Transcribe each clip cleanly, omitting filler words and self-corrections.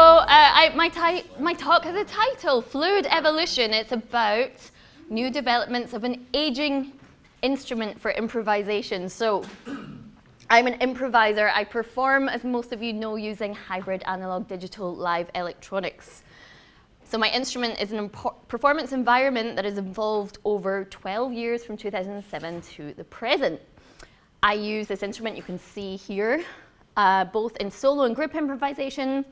my talk has a title, Fluid Evolution. It's about new developments of an aging instrument for improvisation. So I'm an improviser. I perform, as most of you know, using hybrid analog digital live electronics. So my instrument is a performance environment that has evolved over 12 years from 2007 to the present. I use this instrument you can see here, both in solo and group improvisation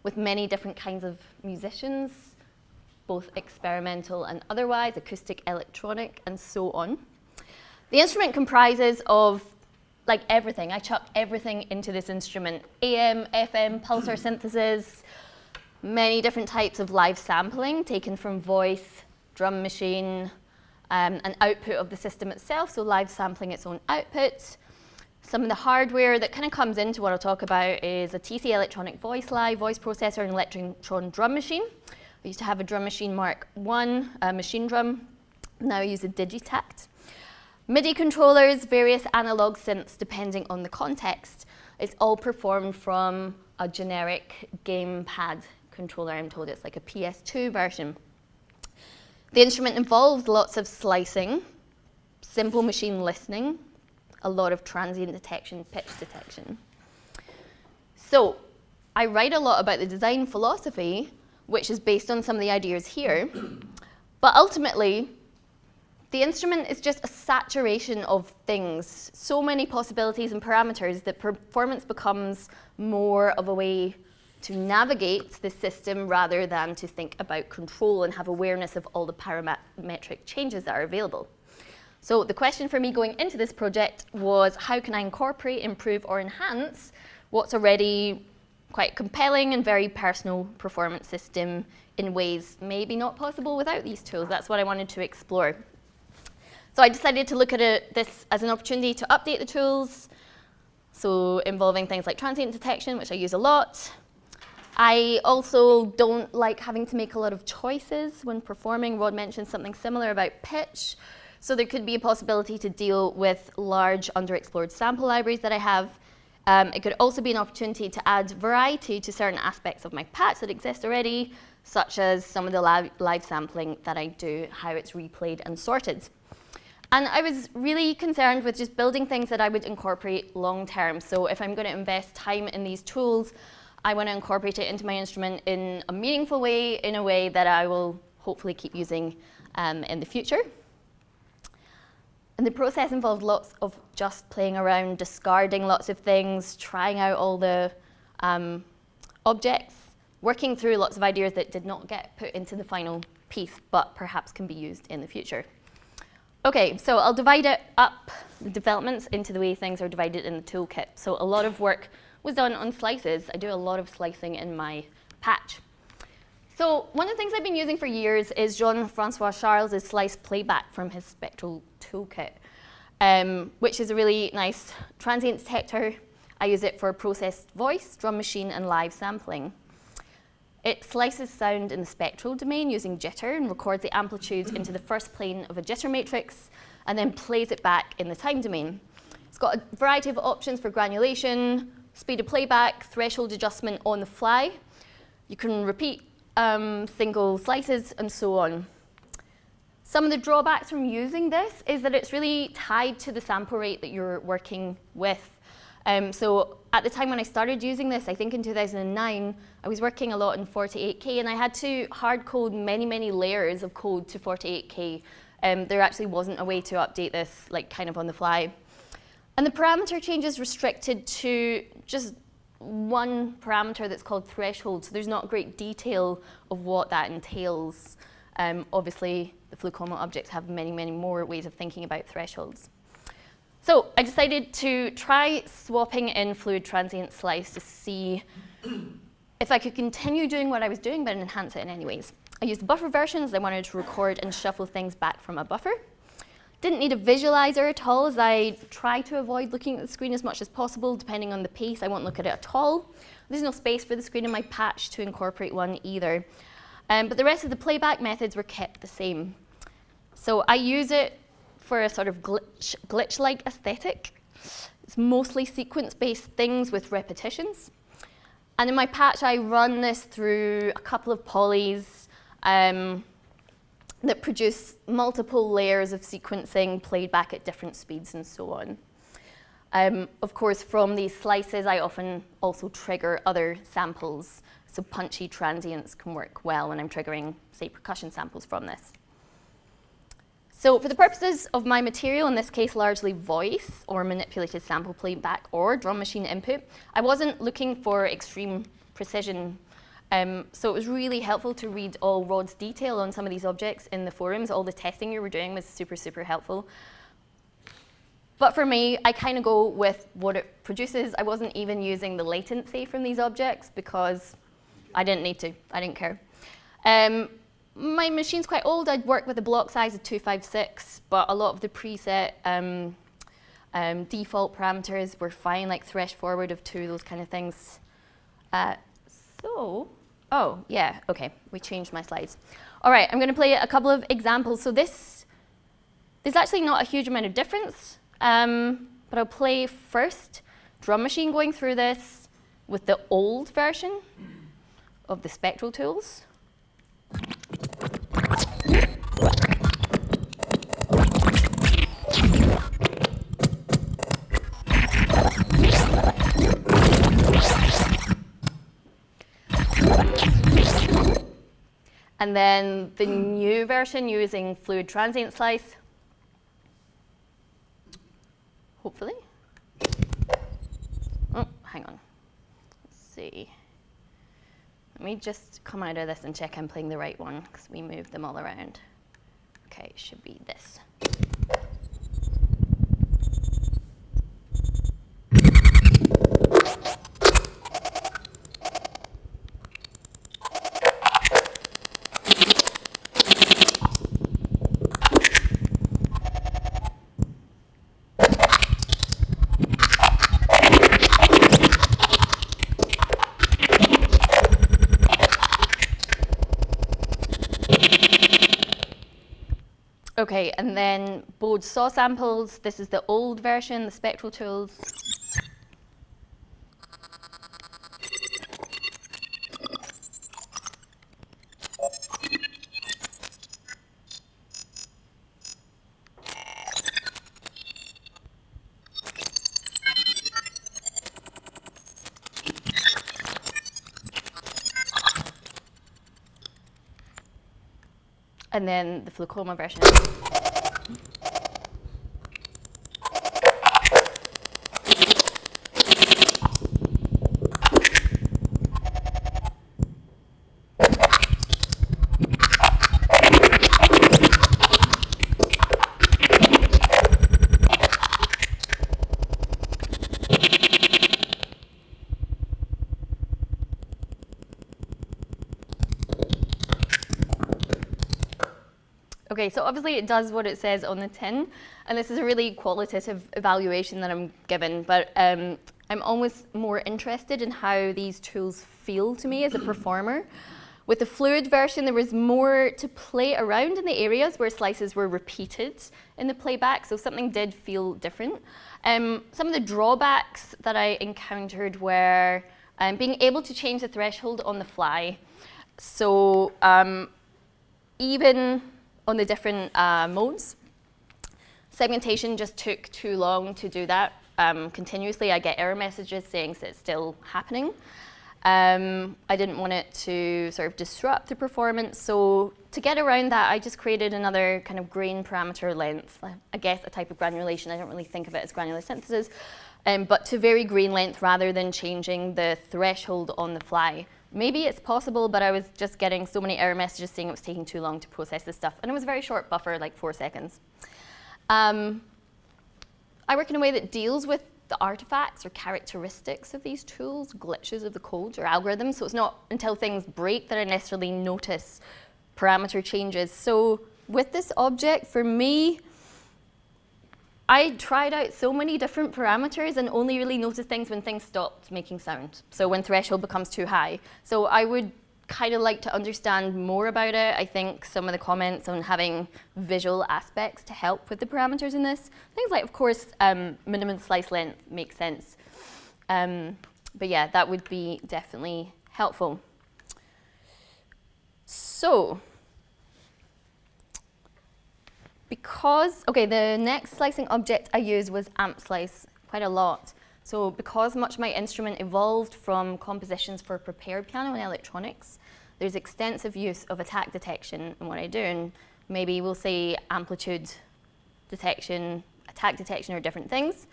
with many different kinds of musicians, both experimental and otherwise, acoustic, electronic, and so on. The instrument comprises of like everything. I chuck everything into this instrument. AM, FM, Pulsar synthesis, many different types of live sampling taken from voice, drum machine, an output of the system itself, so live sampling its own output. Some of the hardware that kind of comes into what I'll talk about is a TC electronic voice live, voice processor, and electron drum machine. I used to have a drum machine Mark I, a machine drum. Now I use a Digitact. MIDI controllers, various analog synths depending on the context. It's all performed from a generic gamepad controller. I'm told it's like a PS2 version. The instrument involves lots of slicing, simple machine listening, a lot of transient detection, pitch detection. So I write a lot about the design philosophy, which is based on some of the ideas here, but ultimately, the instrument is just a saturation of things, so many possibilities and parameters that performance becomes more of a way to navigate the system rather than to think about control and have awareness of all the parametric changes that are available. So the question for me going into this project was, how can I incorporate, improve, or enhance what's already quite compelling and very personal performance system in ways maybe not possible without these tools? That's what I wanted to explore. So I decided to look at this as an opportunity to update the tools, so involving things like transient detection, which I use a lot. I also don't like having to make a lot of choices when performing. Rod mentioned something similar about pitch. So there could be a possibility to deal with large underexplored sample libraries that I have. It could also be an opportunity to add variety to certain aspects of my patch that exist already, such as some of the live sampling that I do, how it's replayed and sorted. And I was really concerned with just building things that I would incorporate long term. So if I'm going to invest time in these tools, I want to incorporate it into my instrument in a meaningful way, in a way that I will hopefully keep using in the future. And the process involved lots of just playing around, discarding lots of things, trying out all the objects, working through lots of ideas that did not get put into the final piece, but perhaps can be used in the future. Okay, so I'll divide it up, the developments, into the way things are divided in the toolkit. So a lot of work was done on slices. I do a lot of slicing in my patch. So one of the things I've been using for years is Jean-Francois Charles' slice playback from his spectral toolkit, which is a really nice transient detector. I use it for processed voice, drum machine, and live sampling. It slices sound in the spectral domain using jitter and records the amplitude into the first plane of a jitter matrix and then plays it back in the time domain. It's got a variety of options for granulation, speed of playback, threshold adjustment on the fly. You can repeat single slices and so on. Some of the drawbacks from using this is that it's really tied to the sample rate that you're working with. So at the time when I started using this, I think in 2009, I was working a lot in 48K and I had to hard code many, many layers of code to 48K. There actually wasn't a way to update this like kind of on the fly. And the parameter change is restricted to just one parameter that's called threshold, so there's not great detail of what that entails. Obviously, the FluCoMa objects have many, many more ways of thinking about thresholds. So I decided to try swapping in fluid transient slice to see if I could continue doing what I was doing but enhance it in any ways. I used buffer versions. I wanted to record and shuffle things back from a buffer. Didn't need a visualizer at all, as I try to avoid looking at the screen as much as possible. Depending on the pace, I won't look at it at all. There's no space for the screen in my patch to incorporate one either. But the rest of the playback methods were kept the same. So I use it for a sort of glitch-like aesthetic. It's mostly sequence-based things with repetitions. And in my patch, I run this through a couple of polys that produce multiple layers of sequencing played back at different speeds and so on. Of course, from these slices, I often also trigger other samples. So punchy transients can work well when I'm triggering, say, percussion samples from this. So for the purposes of my material, in this case largely voice or manipulated sample playback or drum machine input, I wasn't looking for extreme precision. So it was really helpful to read all Rod's detail on some of these objects in the forums. All the testing you were doing was super, super helpful. But for me, I kind of go with what it produces. I wasn't even using the latency from these objects because I didn't need to. I didn't care. My machine's quite old. I'd work with a block size of 256, but a lot of the preset default parameters were fine, like thresh forward of 2, those kind of things. Oh, yeah, okay, we changed my slides. All right, I'm going to play a couple of examples. So there's actually not a huge amount of difference, but I'll play first drum machine going through this with the old version of the spectral tools. And then the new version using fluid transient slice, hopefully. Oh, hang on. Let's see. Let me just come out of this and check I'm playing the right one, because we moved them all around. Okay, it should be this. Okay, and then Bode saw samples. This is the old version, the spectral tools. And then the FluCoMa version. Okay, so obviously it does what it says on the tin, and this is a really qualitative evaluation that I'm given, but I'm always more interested in how these tools feel to me as a performer. With the fluid version, there was more to play around in the areas where slices were repeated in the playback, so something did feel different. Some of the drawbacks that I encountered were being able to change the threshold on the fly. So even on the different modes, segmentation just took too long to do that. Continuously, I get error messages saying that it's still happening. I didn't want it to sort of disrupt the performance, so to get around that, I just created another kind of grain parameter length. I guess a type of granulation. I don't really think of it as granular synthesis, but to vary grain length rather than changing the threshold on the fly. Maybe it's possible, but I was just getting so many error messages saying it was taking too long to process this stuff, and it was a very short buffer, like 4 seconds. I work in a way that deals with the artifacts or characteristics of these tools, glitches of the codes or algorithms, so it's not until things break that I necessarily notice parameter changes. So with this object, for me, I tried out so many different parameters and only really noticed things when things stopped making sound. So when threshold becomes too high. So I would kind of like to understand more about it. I think some of the comments on having visual aspects to help with the parameters in this. Things like, of course, minimum slice length makes sense. But yeah, that would be definitely helpful. So, the next slicing object I used was amp slice quite a lot. So because much of my instrument evolved from compositions for prepared piano and electronics, there's extensive use of attack detection in what I do. And maybe we'll say amplitude detection, attack detection are different things.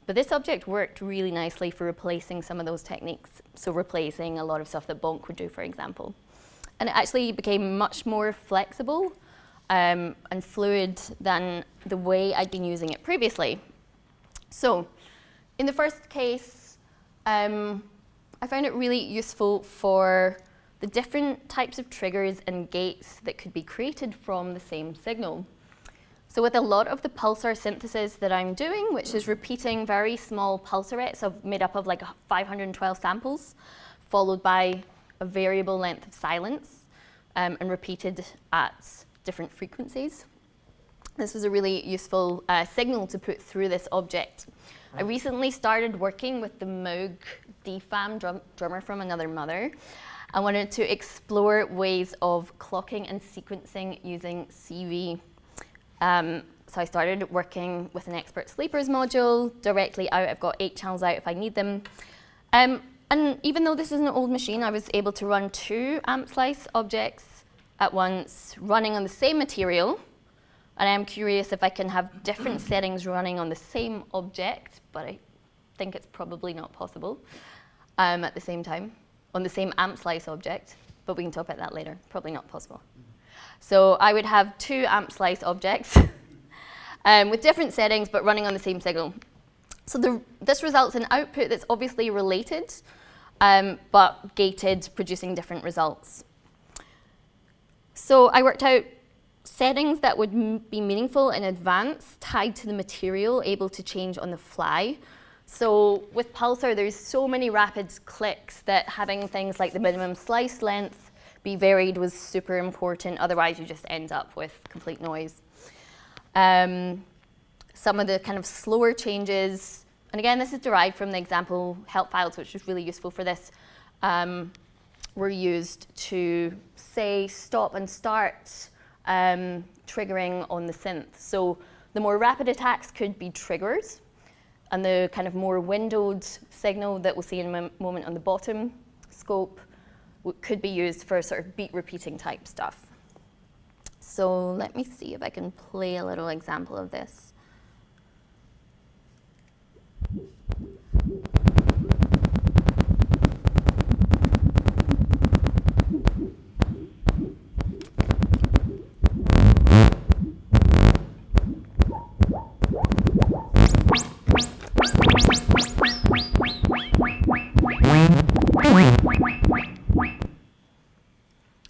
But this object worked really nicely for replacing some of those techniques. So replacing a lot of stuff that bonk would do, for example. And it actually became much more flexible and fluid than the way I'd been using it previously. So in the first case, I found it really useful for the different types of triggers and gates that could be created from the same signal. So with a lot of the Pulsar synthesis that I'm doing, which is repeating very small pulsarettes made up of like 512 samples, followed by a variable length of silence, and repeated at different frequencies. This was a really useful signal to put through this object. I recently started working with the Moog DFAM drummer from Another Mother. I wanted to explore ways of clocking and sequencing using CV. So I started working with an expert sleepers module directly out. I've got 8 channels out if I need them. And even though this is an old machine, I was able to run 2 amp slice objects at once running on the same material. And I'm curious if I can have different settings running on the same object, but I think it's probably not possible at the same time, on the same amp slice object, but we can talk about that later. Probably not possible. So I would have 2 amp slice objects with different settings, but running on the same signal. So this results in output that's obviously related, but gated, producing different results. So I worked out settings that would be meaningful in advance, tied to the material, able to change on the fly. So with Pulsar, there's so many rapid clicks that having things like the minimum slice length be varied was super important. Otherwise, you just end up with complete noise. Some of the kind of slower changes, and again, this is derived from the example help files, which was really useful for this, were used to say stop and start triggering on the synth. So the more rapid attacks could be triggered, and the kind of more windowed signal that we'll see in a moment on the bottom scope could be used for sort of beat repeating type stuff. So let me see if I can play a little example of this.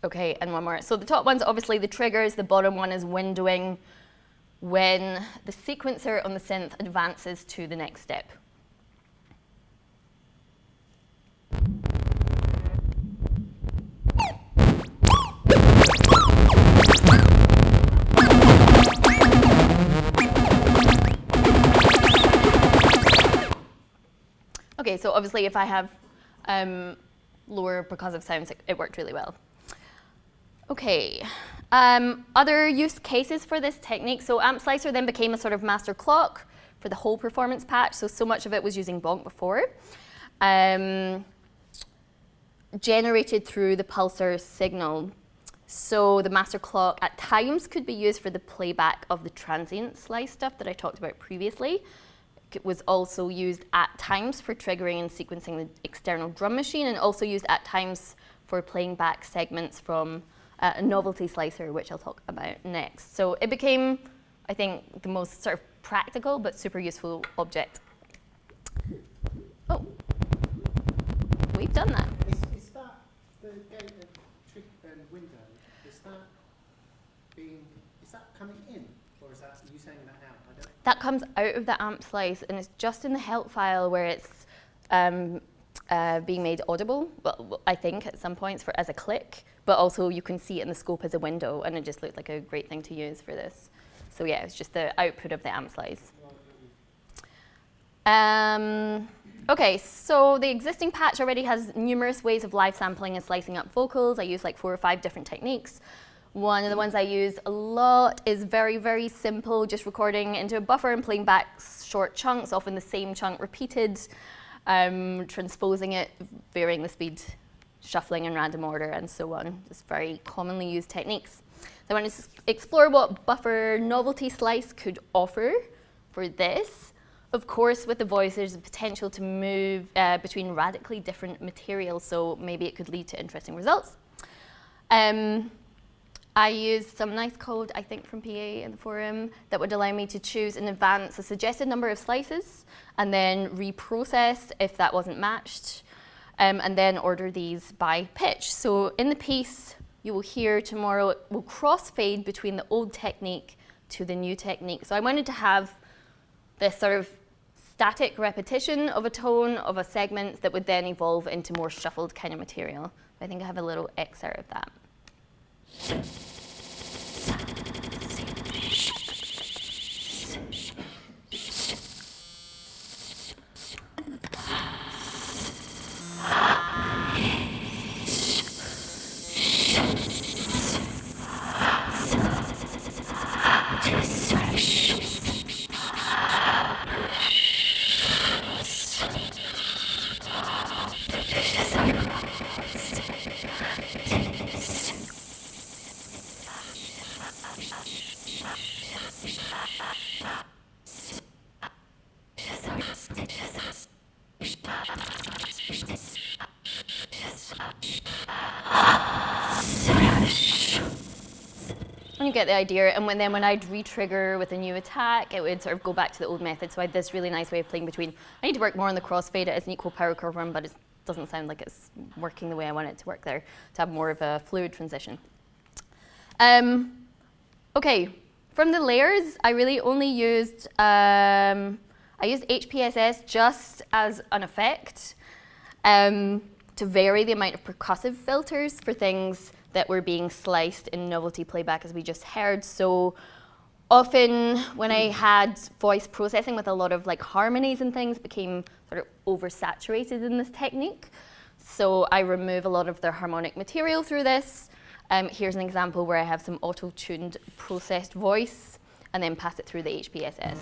Okay, and one more. So the top one's obviously the triggers, the bottom one is windowing when the sequencer on the synth advances to the next step. Okay, so obviously if I have lower percussive sounds, it worked really well. Okay, other use cases for this technique. So amp slicer then became a sort of master clock for the whole performance patch. So much of it was using bonk before. Generated through the Pulsar signal. So the master clock at times could be used for the playback of the transient slice stuff that I talked about previously. It was also used at times for triggering and sequencing the external drum machine, and also used at times for playing back segments from a Novelty Slicer, which I'll talk about next. So it became, I think, the most sort of practical but super useful object. Oh, we've done that. Is that the gate and trick and window? Is that coming in, or is that you saying that out? That comes out of the amp slice, and it's just in the help file where it's being made audible. Well, I think at some points as a click, but also you can see it in the scope as a window, and it just looked like a great thing to use for this. So yeah, it's just the output of the amp slice. Okay, so the existing patch already has numerous ways of live sampling and slicing up vocals. I use like 4 or 5 different techniques. One of the ones I use a lot is very, very simple, just recording into a buffer and playing back short chunks, often the same chunk repeated, transposing it, varying the speed, shuffling in random order, and so on. Just very commonly used techniques. So I want to explore what buffer Novelty Slice could offer for this. Of course, with the voice, there's a potential to move between radically different materials, so maybe it could lead to interesting results. I used some nice code, I think, from PA in the forum that would allow me to choose in advance a suggested number of slices and then reprocess if that wasn't matched, and then order these by pitch. So in the piece you will hear tomorrow, it will crossfade between the old technique to the new technique. So I wanted to have this sort of static repetition of a tone of a segment that would then evolve into more shuffled kind of material. I think I have a little excerpt of that. You get the idea, and then when I'd re-trigger with a new attack, it would sort of go back to the old method. So I had this really nice way of playing between. I need to work more on the crossfade. It is an equal power curve run, but it doesn't sound like it's working the way I want it to work there, to have more of a fluid transition. Okay, from the layers, I really only used, I used HPSS just as an effect to vary the amount of percussive filters for things that were being sliced in novelty playback, as we just heard. So often when I had voice processing with a lot of like harmonies and things, became sort of oversaturated in this technique. So I remove a lot of the harmonic material through this. Here's an example where I have some auto-tuned processed voice and then pass it through the HPSS.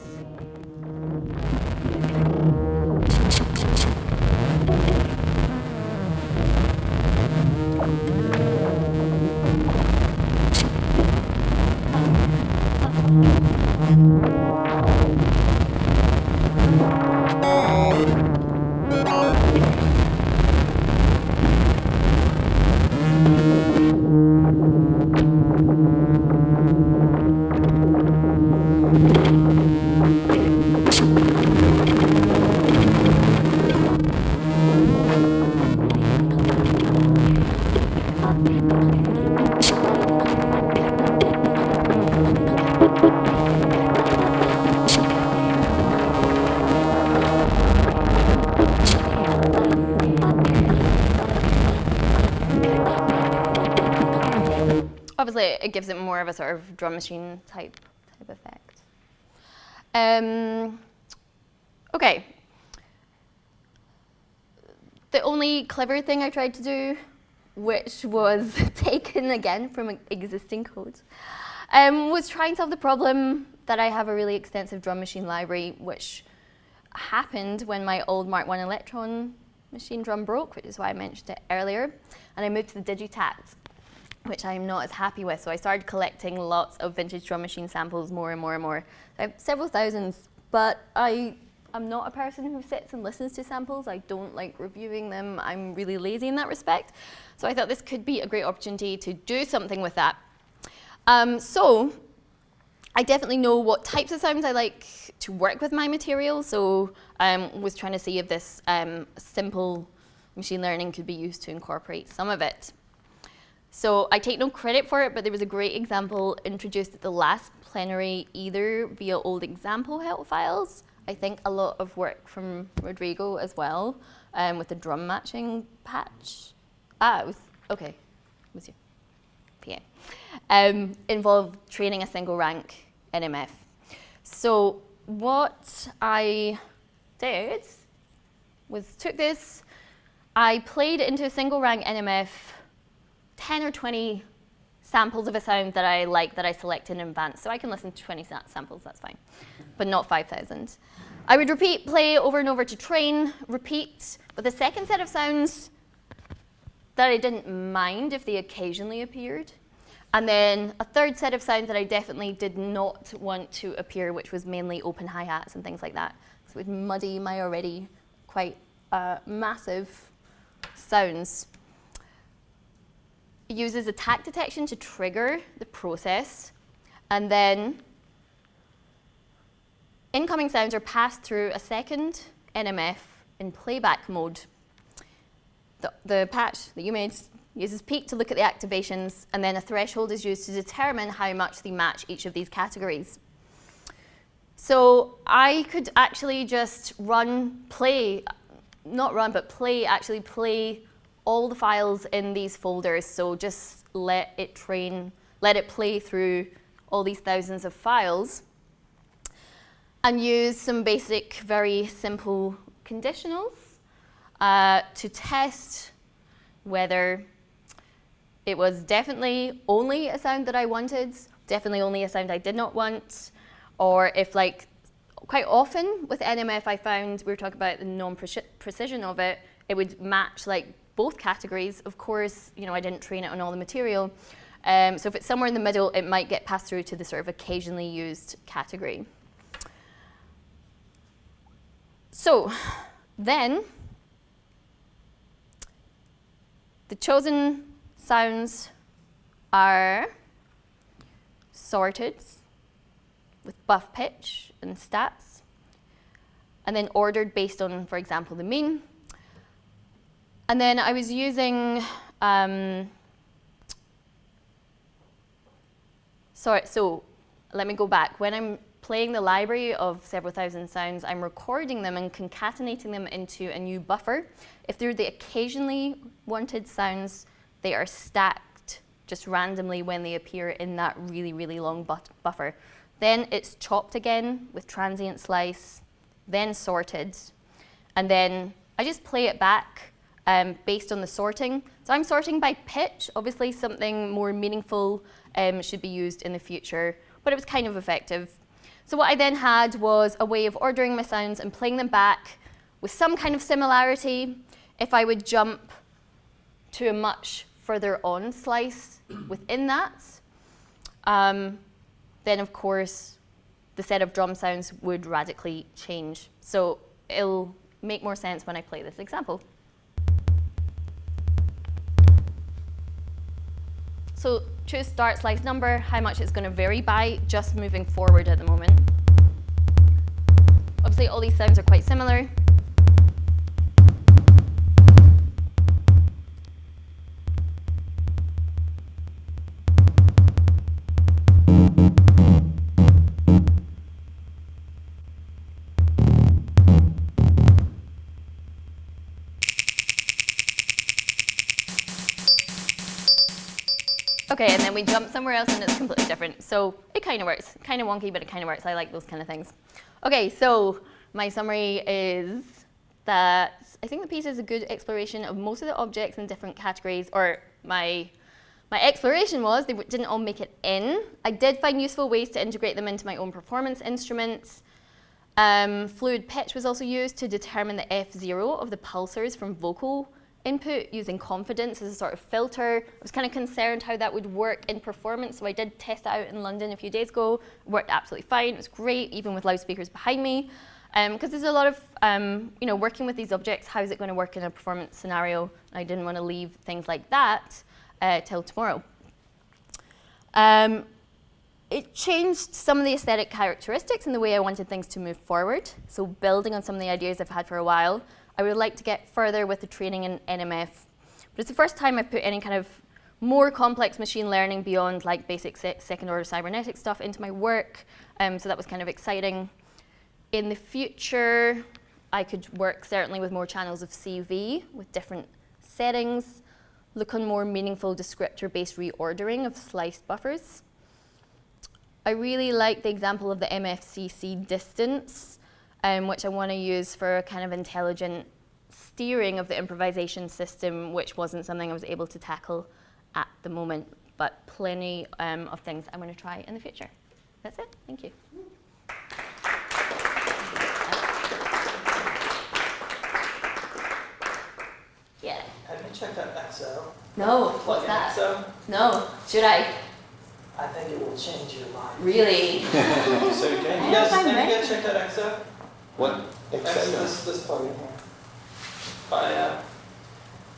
Obviously, it gives it more of a sort of drum machine type effect. Okay. The only clever thing I tried to do, which was taken again from existing code, was try and solve the problem that I have a really extensive drum machine library, which happened when my old Mark I Electron machine drum broke, which is why I mentioned it earlier, and I moved to the Digitact, which I'm not as happy with. So I started collecting lots of vintage drum machine samples, more and more and more. I have several thousands, but I'm not a person who sits and listens to samples. I don't like reviewing them. I'm really lazy in that respect. So I thought this could be a great opportunity to do something with that. So I definitely know what types of sounds I like to work with my material. So was trying to see if this simple machine learning could be used to incorporate some of it. So I take no credit for it, but there was a great example introduced at the last plenary, either via old example help files. I think a lot of work from Rodrigo as well, with the drum matching patch. It was, okay, it was you, PA. Involved training a single rank NMF. So what I did was took this, I played into a single rank NMF 10 or 20 samples of a sound that I like that I selected in advance. So I can listen to 20 samples, that's fine, but not 5,000. I would repeat, play over and over to train, repeat, but the second set of sounds that I didn't mind if they occasionally appeared. And then a third set of sounds that I definitely did not want to appear, which was mainly open hi-hats and things like that. So it would muddy my already quite massive sounds. It uses attack detection to trigger the process. And then incoming sounds are passed through a second NMF in playback mode. The patch that you made uses peak to look at the activations, and then a threshold is used to determine how much they match each of these categories. So I could actually just play all the files in these folders. So just let it play through all these thousands of files and use some basic, very simple conditionals to test whether it was definitely only a sound that I wanted, definitely only a sound I did not want, or if, like, quite often with NMF I found, we were talking about the non-precision of it, it would match like both categories. Of course, you know, I didn't train it on all the material. So if it's somewhere in the middle, it might get passed through to the sort of occasionally used category. So then, the chosen sounds are sorted with buff pitch and stats, and then ordered based on, for example, the mean. And then I was using, so let me go back. When I'm playing the library of several thousand sounds, I'm recording them and concatenating them into a new buffer. If they're the occasionally wanted sounds, they are stacked just randomly when they appear in that really, really long buffer. Then it's chopped again with transient slice, then sorted, and then I just play it back based on the sorting. So I'm sorting by pitch. Obviously something more meaningful should be used in the future, but it was kind of effective. So what I then had was a way of ordering my sounds and playing them back with some kind of similarity. If I would jump to a much further on slice within that, then of course the set of drum sounds would radically change. So it'll make more sense when I play this example. So choose start slice number, how much it's going to vary by, just moving forward at the moment. Obviously all these sounds are quite similar. Okay, and then we jump somewhere else and it's completely different. So it kind of works. Kind of wonky, but it kind of works. I like those kind of things. Okay, so my summary is that I think the piece is a good exploration of most of the objects in different categories, or my exploration was they didn't all make it in. I did find useful ways to integrate them into my own performance instruments. Fluid pitch was also used to determine the F0 of the pulsars from vocal input using confidence as a sort of filter. I was kind of concerned how that would work in performance, so I did test it out in London a few days ago. It worked absolutely fine. It was great, even with loudspeakers behind me. Because there's a lot of, working with these objects, how is it going to work in a performance scenario? I didn't want to leave things like that till tomorrow. It changed some of the aesthetic characteristics and the way I wanted things to move forward. So building on some of the ideas I've had for a while, I would like to get further with the training in NMF. But it's the first time I've put any kind of more complex machine learning beyond like basic second order cybernetic stuff into my work. So that was kind of exciting. In the future, I could work certainly with more channels of CV with different settings, look on more meaningful descriptor-based reordering of sliced buffers. I really like the example of the MFCC distance, which I want to use for a kind of intelligent steering of the improvisation system, which wasn't something I was able to tackle at the moment, but plenty of things I'm going to try in the future. That's it. Thank you. Yeah. Have you checked out XO? No. Plug What's in that? XO? No. Should I? I think it will change your life. Really? So you guys, have you guys checked out XO? What? XO, this plugin here.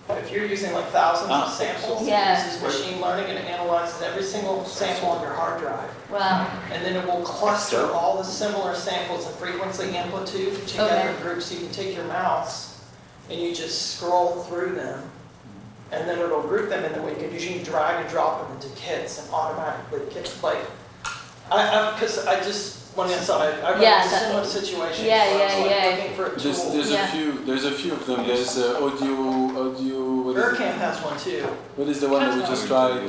If you're using like thousands of samples, Yeah. it uses machine learning and it analyzes every single sample on your hard drive. Wow. And then it will cluster all the similar samples and frequency amplitude together in groups. So you can take your mouse and you just scroll through them, and then it'll group them, and then you can drag and drop them into kits and automatically kits. Like, because I just went inside, I ran a similar situation. Yeah, where I was yeah, yeah. looking for a tool. There's a few of them. There's audio. What is it? Urcam has one too. What is the one that we just tried?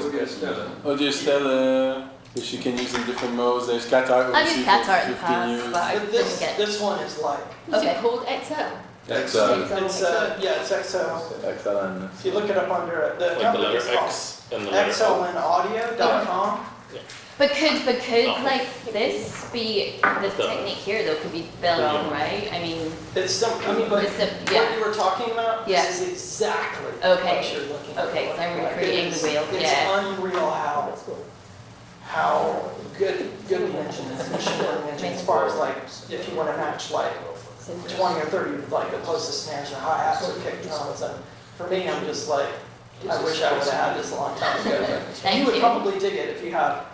Audio Stella, which you can use in different modes. There's cat art. I've used cat art in the 15 past, years. but I But didn't get this one is like, Is it called XO? XO. it's XO. XLN. If you look it up under the Like the company letter is called X and the letter O. xlnaudio.com. But could Oh. like this be this technique here though could be built on, right? I mean, It's some, I mean, but It's a- what yeah. you were talking about, Yeah. this is exactly Okay. what you're looking for. Okay, so I'm Like, recreating it's- the wheel, It's yeah. unreal how good the engine is, machine learning engine, as far as like, if you want to match like 20 or 30, like the closest snares or hi-hats or kick drums, and for me, I'm just like, I wish I would have had this a long time ago. Thank You would you. probably dig it if you have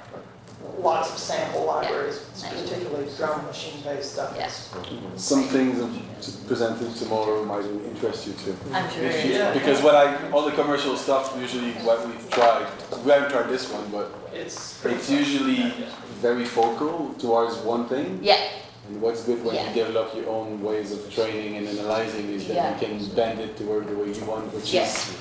lots of sample libraries, Thank you. particularly drum machine-based stuff. Yeah. Some things presented tomorrow might interest you too. I'm sure. If you- Yeah. Because all the commercial stuff, usually what we've tried, we haven't tried this one, but It's it's usually very focal towards one thing. Yeah. And what's good when Yeah. you develop your own ways of training and analyzing is that Yeah. you can bend it toward the way you want, which Yeah. is...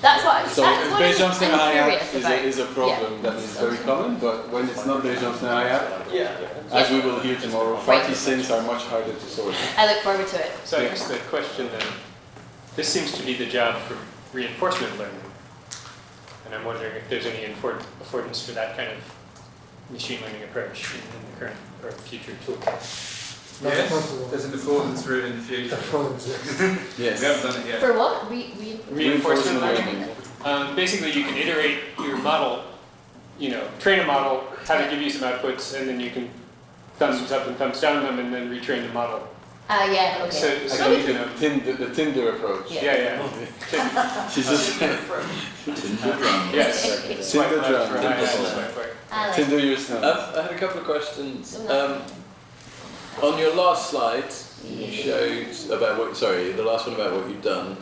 That's what So that's what bass jumps in I'm hi-hat curious about. is a problem that is very common, but when it's not bass jumps in hi-hat, Yeah. as we will hear tomorrow, farty synths are much harder to sort. I look forward to it. So I guess the question then, this seems to be the job for reinforcement learning. And I'm wondering if there's any affordance for that kind of machine learning approach in the current or future toolkit. Yes, there's an affordance for it in the future. We Yes. haven't done it yet. For what? Reinforcement learning. Basically, you can iterate your model, train a model, have it give you some outputs, and then you can thumbs up and thumbs down them, and then retrain the model. Yeah. Okay. So I you think know, the Tinder approach. Yeah. She's just Yes. Swipe Tinder left drum. for hi-hat, swipe right. I like Tinder yourself. I had a couple of questions. On your last slide, you showed about the last one about what you've done.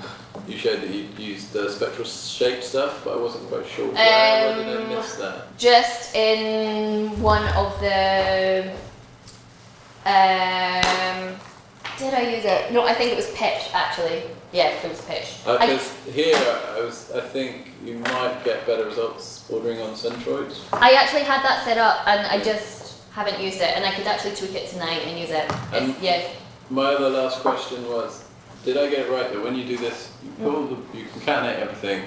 You showed that you'd used the spectral shape stuff, but I wasn't quite sure where did I miss that? Just in one of the. Did I use it? No, I think it was pitch actually. Yeah, it was pitch. Because here, I think you might get better results bordering on centroids. I actually had that set up and I just haven't used it, and I could actually tweak it tonight and use it. Yeah. My other last question was, did I get it right that when you do this, you concatenate everything,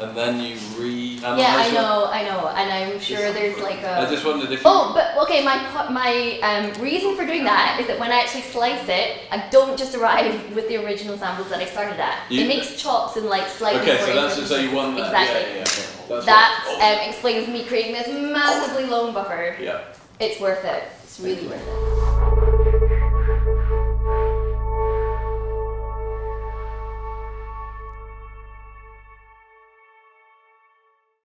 and then you reanalyze Yeah, I it? know, and I'm sure there's like a. I just wondered if Oh, but okay. My reason for doing that is that when I actually slice it, I don't just arrive with the original samples that I started at. You- It makes chops and like slightly. Okay, more so that's intricate- so you won that. Exactly. Yeah. Okay. That's That explains me creating this massively long buffer. Yeah. It's worth it. It's really worth it.